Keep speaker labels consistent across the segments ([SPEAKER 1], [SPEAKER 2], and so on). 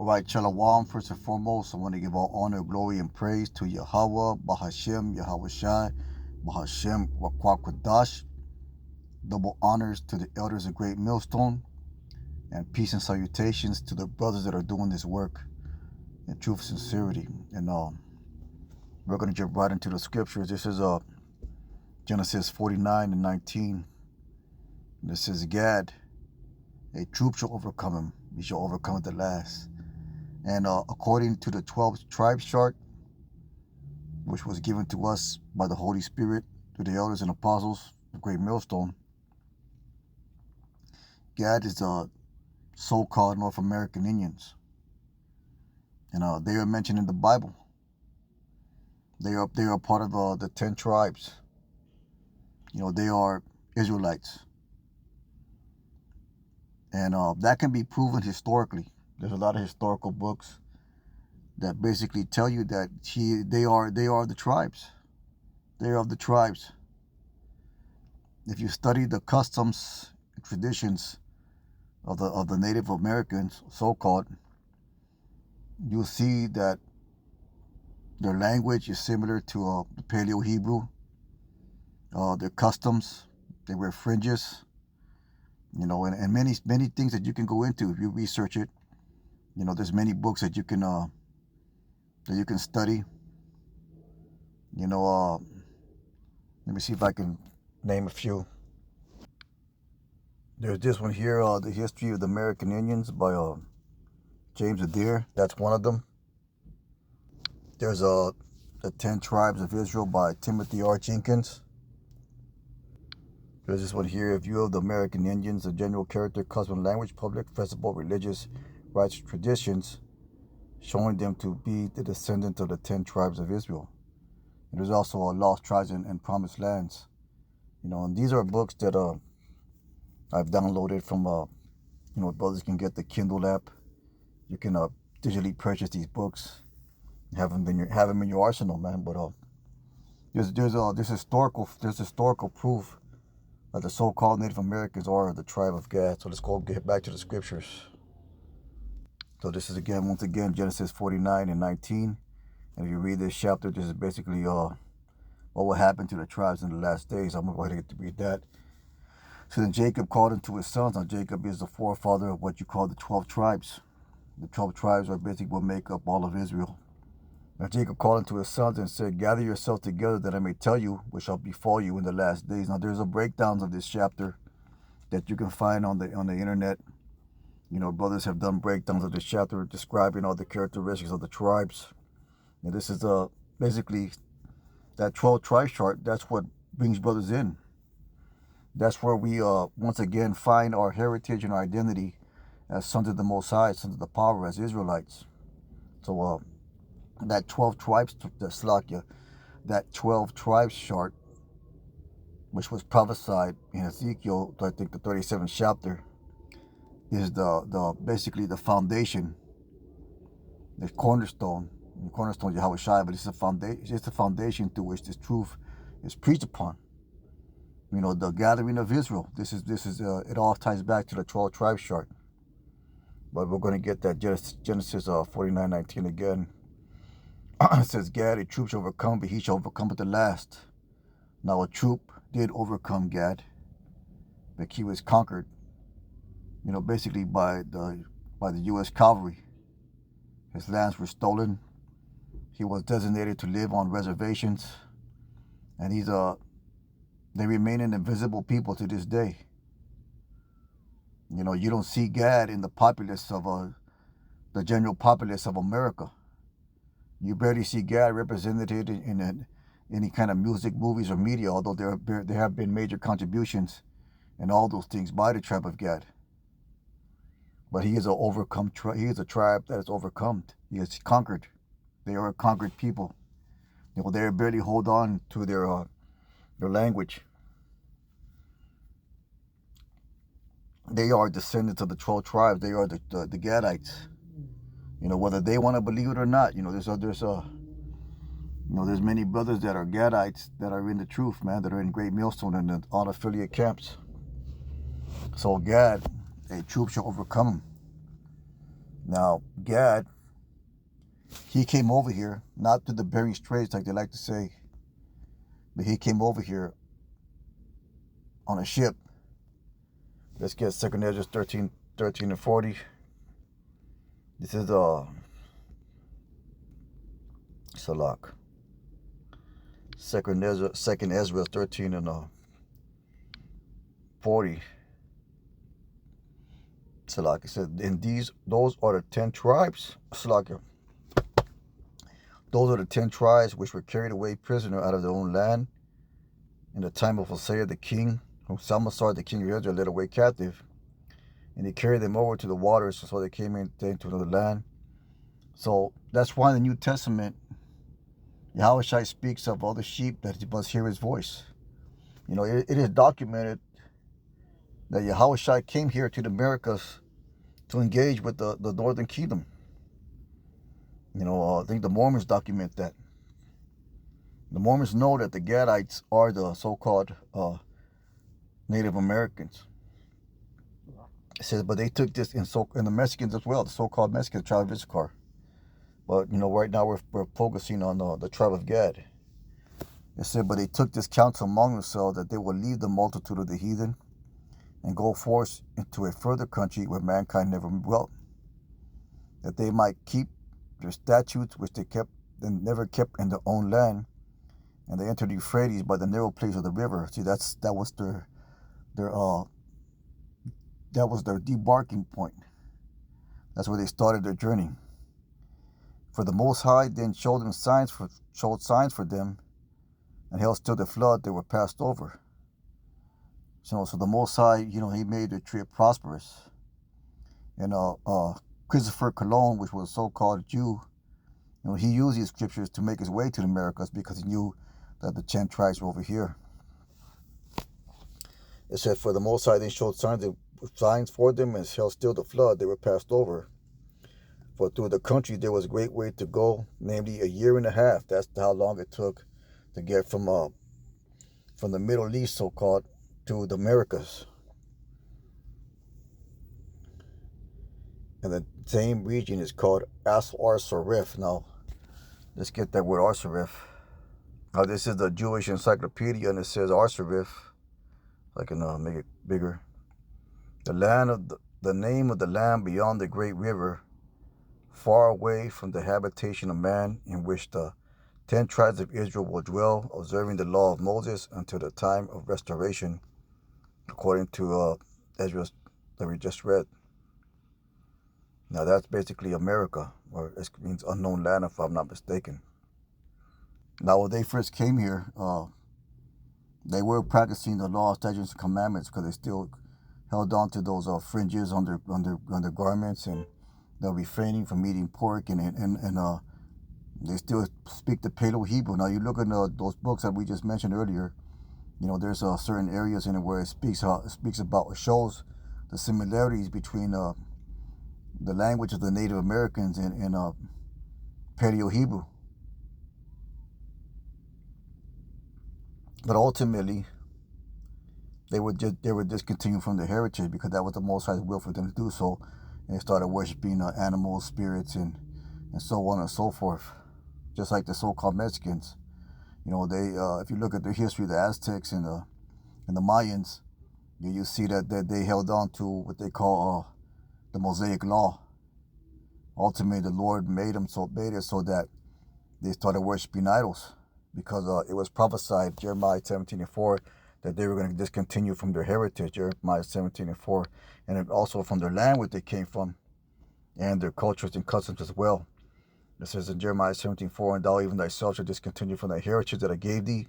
[SPEAKER 1] All right, Shalom. First and foremost, I want to give all honor, glory, and praise to Yahweh, Bahashem, Yahweh Shai, Bahashem, Wakwakadash. Double honors to the elders of Great Millstone, and peace and salutations to the brothers that are doing this work in truth and sincerity. And we're going to jump right into the scriptures. This is Genesis 49 and 19. This is GAD. A troop shall overcome him. He shall overcome at the last. And according to the 12 tribes chart, which was given to us by the Holy Spirit to the elders and apostles of Great Millstone, GAD is the so-called North American Indians. And they are mentioned in the Bible. They are part of the 10 tribes. They are Israelites. And that can be proven historically. There's a lot of historical books that basically tell you that they are the tribes. They are of the tribes. If you study the customs and traditions of the Native Americans, so-called, you'll see that their language is similar to the Paleo Hebrew. Their customs, they wear fringes, and many things that you can go into if you research it. There's many books that you can study. Let me see if I can name a few. There's this one here, The History of the American Indians by James Adair. That's one of them. There's The 10 Tribes of Israel by Timothy R. Jenkins. There's this one here, A View of the American Indians, the General Character, Custom, Language, Public, Festival, Religious, Rites, Traditions, showing them to be the descendants of the 10 tribes of Israel. And there's also Lost Tribes and Promised Lands. And these are books that I've downloaded from, brothers can get the Kindle app. You can digitally purchase these books, have them in your arsenal, man. But there's historical proof that the so-called Native Americans are the tribe of Gad. So let's get back to the scriptures. So this is once again, Genesis 49 and 19. And if you read this chapter, this is basically what will happen to the tribes in the last days. I'm going to go ahead and read that. So then Jacob called unto his sons. Now Jacob is the forefather of what you call the 12 tribes. The 12 tribes are basically what make up all of Israel. Now Jacob called unto his sons and said, Gather yourselves together that I may tell you what shall befall you in the last days. Now there's a breakdown of this chapter that you can find on the internet. Brothers have done breakdowns of this chapter describing all the characteristics of the tribes. And this is basically that 12 tribe chart. That's what brings brothers in. That's where we once again find our heritage and our identity as sons of the Most High, sons of the power, as Israelites. So that 12 tribes, that 12 tribes chart, which was prophesied in Ezekiel, I think the 37th chapter, is basically the foundation, the cornerstone. The cornerstone Yahweh Shai, but it's the foundation through which this truth is preached upon. The gathering of Israel. This is it all ties back to the 12 tribes chart. But we're going to get that Genesis 49:19 again. It says, Gad, a troop shall overcome, but he shall overcome at the last. Now a troop did overcome Gad, but he was conquered, basically by the U.S. cavalry. His lands were stolen. He was designated to live on reservations, and they remain an invisible people to this day. You don't see Gad in the populace of the general populace of America. You barely see Gad represented in any kind of music, movies, or media, although there have been major contributions and all those things by the tribe of Gad. But he is he is a tribe that is overcome. He is conquered. They are a conquered people. They barely hold on to their language. They are descendants of the 12 tribes. They are the Gadites. Whether they want to believe it or not. There's many brothers that are Gadites that are in the truth, man. That are in Great Millstone and all affiliate camps. So Gad, a troop shall overcome him. Now, Gad, he came over here, not to the Bering Straits like they like to say, but he came over here on a ship. Let's get 2nd Ezra 13 and 40. This is Salak. 2nd Ezra 13 and 40. Salak. It said, "In those are the 10 tribes." Salak. Those are the 10 tribes which were carried away prisoner out of their own land in the time of Hosea the king, whom Salmasar the king of Israel led away captive. And he carried them over to the waters, so they came into another land. So that's why in the New Testament, Yahushua speaks of all the sheep that he must hear his voice. You know, it is documented that Yahushua came here to the Americas to engage with the northern kingdom. You know, I think the Mormons document that. The Mormons know that the Gadites are the so-called Native Americans. It says, but they took this in the Mexicans as well, the so-called Mexican tribe of Issachar. But, you know, right now we're focusing on the tribe of Gad. It said, but they took this counsel among themselves that they would leave the multitude of the heathen and go forth into a further country where mankind never dwelt, that they might keep their statutes which they kept and never kept in their own land. And they entered Euphrates by the narrow place of the river. See, that was their debarking point. That's where they started their journey. For the Most High then showed signs for them, and held still the flood. They were passed over. So the Most High, you know, he made their trip prosperous. And Christopher Cologne, which was a so-called Jew, you know, he used these scriptures to make his way to the Americas because he knew that the 10 tribes were over here. It said, for the Most High then showed signs for them, and held still the flood. They were passed over. For through the country there was a great way to go, namely 1.5 years. That's how long it took to get from the Middle East, so-called, to the Americas. And the same region is called Ar-Sarif. Now, let's get that word Ar-Sarif. Now, this is the Jewish encyclopedia, and it says Ar-Sarif. I can make it bigger. The name of the land beyond the great river, far away from the habitation of man, in which the 10 tribes of Israel will dwell, observing the law of Moses until the time of restoration, according to Ezra that we just read. Now that's basically America, or it means unknown land, if I'm not mistaken. Now when they first came here, they were practicing the law, statutes, and commandments because they still held on to those fringes on their garments, and they're refraining from eating pork, and they still speak the Paleo Hebrew. Now you look at those books that we just mentioned earlier. You know, there's certain areas in it where it speaks about, it shows the similarities between the language of the Native Americans and Paleo Hebrew. But ultimately, they would discontinue from their heritage because that was the Most High's will for them to do so. And they started worshiping animals, spirits, and so on and so forth. Just like the so-called Mexicans. You know, they if you look at the history of the Aztecs and the Mayans, you see that they held on to what they call the Mosaic Law. Ultimately, the Lord made it so that they started worshiping idols, because it was prophesied, Jeremiah 17:4, that they were going to discontinue from their heritage, Jeremiah 17:4, and also from their land where they came from, and their cultures and customs as well. It says in Jeremiah 17:4, and thou even thyself shalt discontinue from thy heritage that I gave thee,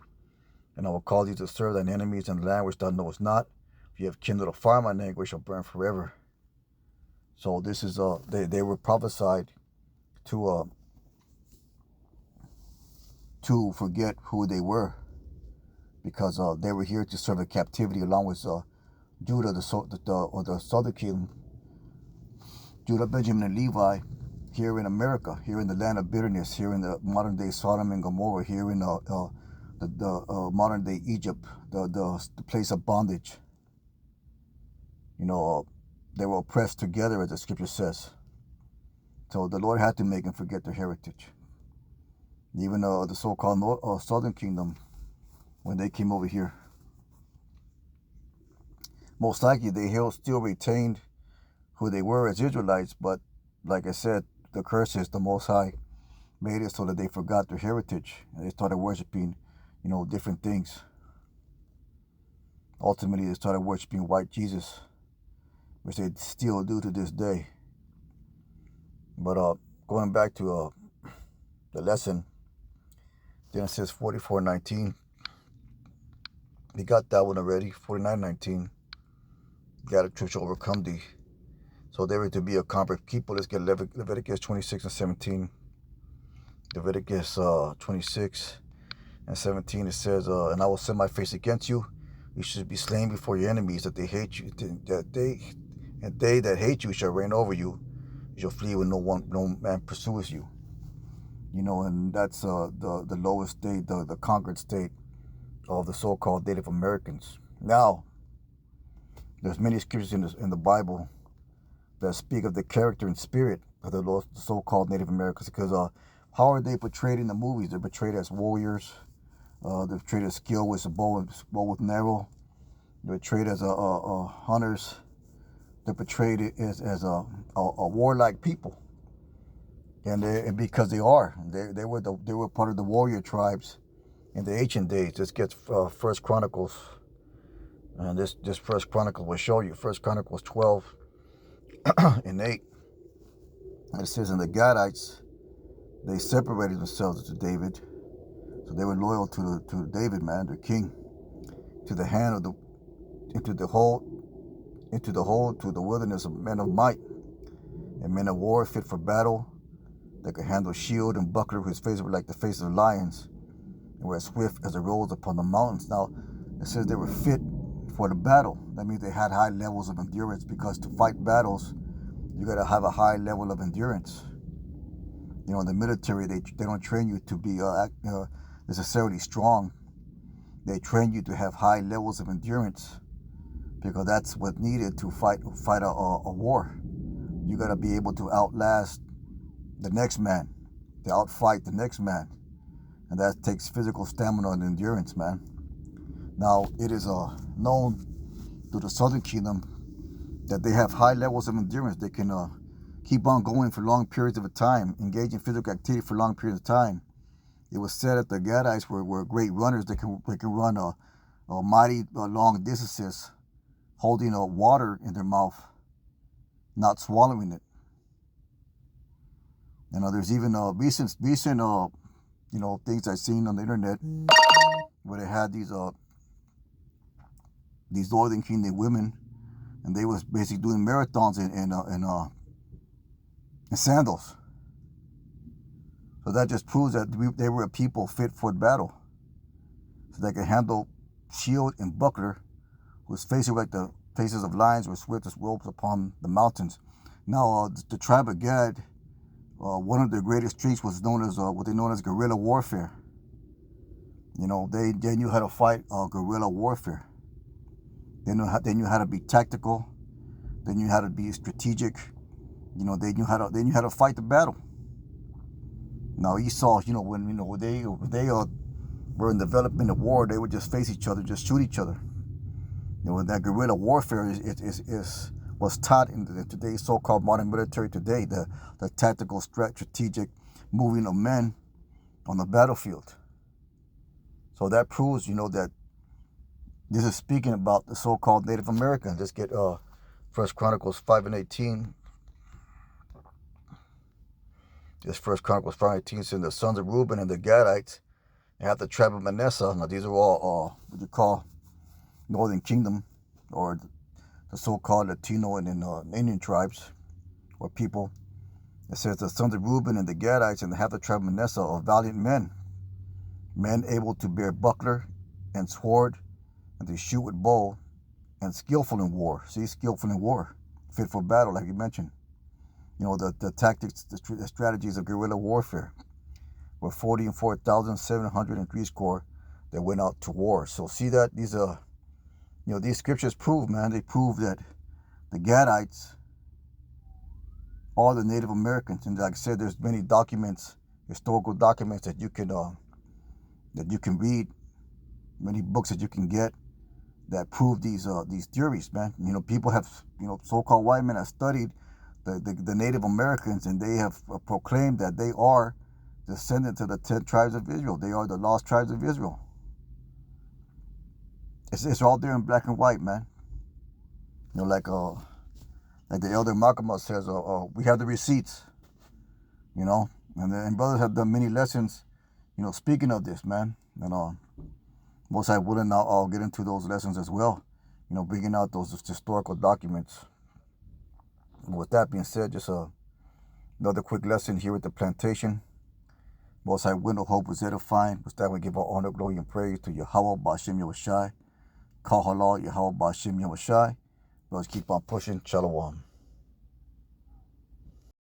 [SPEAKER 1] and I will cause thee to serve thine enemies in the land which thou knowest not. If you have kindled a fire, my name which shall burn forever. So this is they were prophesied to forget who they were, because they were here to serve in captivity along with Judah, the southern kingdom, Judah, Benjamin, and Levi, here in America, here in the land of bitterness, here in the modern day Sodom and Gomorrah, here in the modern day Egypt, the place of bondage. You know, they were oppressed together, as the scripture says. So the Lord had to make them forget their heritage. Even the so-called Southern Kingdom, when they came over here, most likely they still retained who they were as Israelites, but like I said, the curses, the Most High made it so that they forgot their heritage and they started worshiping, different things. Ultimately, they started worshiping white Jesus, which they still do to this day. But going back to the lesson, Genesis 44:19, we got that one already. 49:19, got a truth shall overcome thee. So they were to be a conquered people. Let's get Leviticus 26:17. Leviticus 26:17, it says, and I will set my face against you. You should be slain before your enemies, that they hate you, and they that hate you shall reign over you. You shall flee when no man pursues you. And that's the lowest state, the conquered state of the so-called Native Americans. Now, there's many scriptures in the Bible that speak of the character and spirit of the so-called Native Americans, because how are they portrayed in the movies? They're portrayed as warriors. They're portrayed as skilled with a bow with arrow. They're portrayed as hunters. They're portrayed as a warlike people, and because they were part of the warrior tribes in the ancient days. This gets First Chronicles, and this First Chronicles will show you. First Chronicles 12:8, and it says, "And the Gadites, they separated themselves to David, so they were loyal to David, man, their king, to the hand of into the hold to the wilderness of men of might and men of war fit for battle, that could handle shield and buckler, whose faces were like the faces of lions, and were as swift as the roads upon the mountains." Now, it says they were fit for the battle. That means they had high levels of endurance, because to fight battles, you got to have a high level of endurance. In the military, they don't train you to be necessarily strong. They train you to have high levels of endurance, because that's what's needed to fight a war. You got to be able to outlast the next man, to outfight the next man, and that takes physical stamina and endurance, man. Now, it is known through the Southern Kingdom that they have high levels of endurance. They can keep on going for long periods of time, engage in physical activity for long periods of time. It was said that the Gadites were great runners. They can run a mighty long distances, holding water in their mouth, not swallowing it. There's even recent things I've seen on the internet, where they had these Northern Kingdom women, and they was basically doing marathons in sandals. So that just proves that they were a people fit for battle, so they could handle shield and buckler, whose faces were like the faces of lions, were swift as ropes upon the mountains. Now, the tribe of GAD, one of their greatest strengths was what they known as guerrilla warfare. They knew how to fight guerrilla warfare. They knew how to be tactical. They knew how to be strategic. They knew how to fight the battle. Now, Esau, when they were in development of war, they would just face each other, just shoot each other. That guerrilla warfare was taught in today's so-called modern military today, the tactical, strategic moving of men on the battlefield. So that proves, that this is speaking about the so-called Native Americans. Let's get First Chronicles 5:18. This First Chronicles 5:18 says, "The sons of Reuben and the Gadites, and half the tribe of Manasseh." Now, these are all what you call Northern Kingdom, or the so-called Latino and Indian tribes or people. It says, "The sons of Reuben and the Gadites and half the tribe of Manasseh are valiant men able to bear buckler and sword, and to shoot with bow, and skillful in war." See, skillful in war, fit for battle, like you mentioned. The tactics, the strategies of guerrilla warfare were 44,703 score that went out to war. So see that these these scriptures prove, man, they prove that the Gadites all the Native Americans. And like I said, there's many documents, historical documents that you can read, many books that you can get that prove these theories, man. You know, people have, you know, so-called white men have studied the Native Americans, and they have proclaimed that they are descendants of the 10 tribes of Israel. They are the lost tribes of Israel. It's all there in black and white, man. You know, like the elder Malcolm says, we have the receipts, you know, and brothers have done many lessons, you know, speaking of this, man. And most I wouldn't. I'll get into those lessons as well, you know, bringing out those historical documents. And with that being said, just another quick lesson here at the plantation. Most I will, hope was edifying. With that, we give our honor, glory, and praise to Yahweh Ba'Shem Yahushai. Call halal Yahweh Ba'Shem Yahushai. Let's keep on pushing. Shalom.